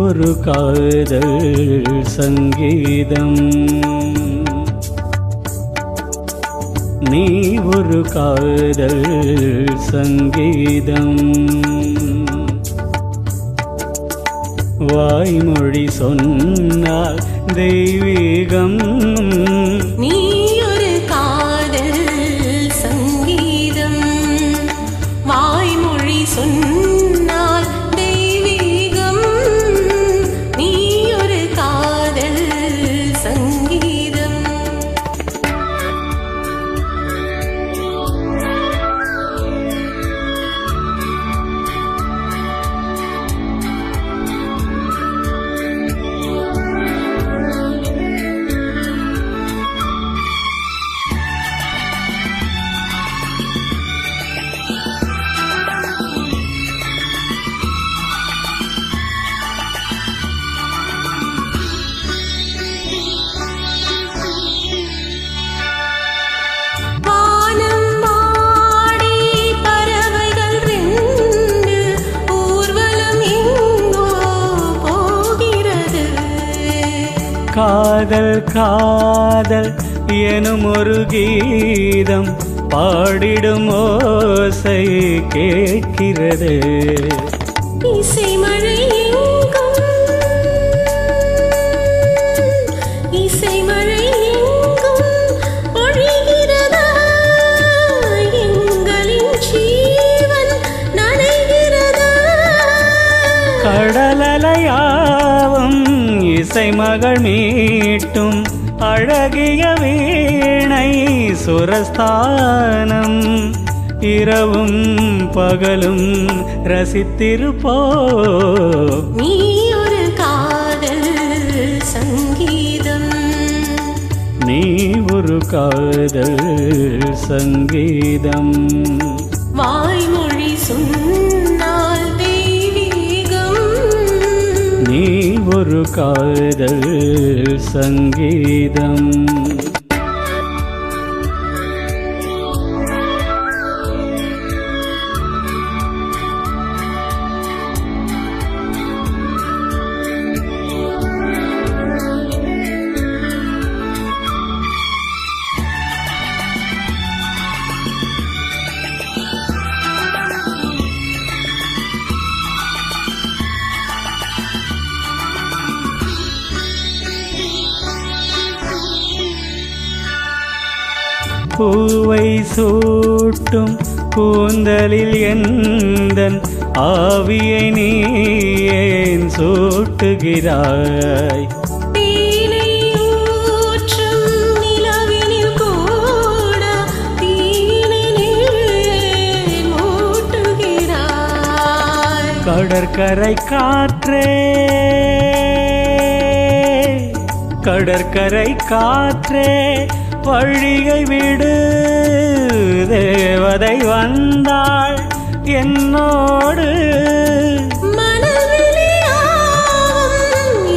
ஒரு காதல் சங்கீதம், நீ ஒரு காதல் சங்கீதம். வாய்மொழி சொன்னால் தெய்வீகம், நீ ஒரு காதல் சங்கீதம். வாய்மொழி சொன்னால் தெய்வீகம், நீ ஒரு காதல் சங்கீதம். காதல் காதல் எனும் ஒரு கீதம் பாடிடும் ஓசை கேட்கிறது. இசை மழை எங்கும், இசை மழை எங்கும் பொழிகிறதா, எங்களின் ஜீவன் நனைகிறதா. கடலலையாவும் இசை மகள் மீட்டும் அழகிய வீணை சுரஸ்தானம், இரவும் பகலும் ரசித்திருப்போ. நீ ஒரு காதல் சங்கீதம், நீ ஒரு காதல் சங்கீதம். வாய்மொழி சொன்னால் தெய்வீகம், நீ ஒரு காதல் சங்கீதம். பூவை சூட்டும் கூந்தலில் எந்தன் ஆவியை நீ ஏன் சூட்டுகிறாய்? தேனை ஊற்றும் நிலவினில் கூட தீனில் மூட்டுகிறாய். கடற்கரை காற்றே, கடற்கரை காற்றே வழியை விடு, தேவதை வந்தாள் என்னோடு.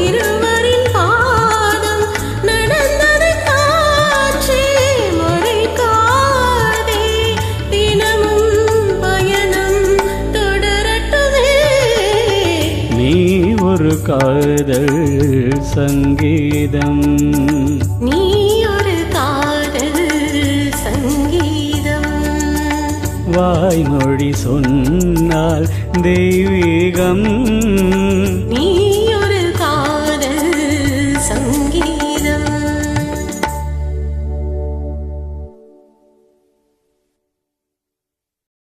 இருவரின் பாதம் நடந்தது காற்றே, மறைக்காதே, தினமும் பயணம் தொடரட்டுமே. நீ ஒரு காதல் சங்கீதம், நீ ஒரு காதல் சங்கீதம். வாய்மொழி சொன்னால் தெய்வீகம், நீ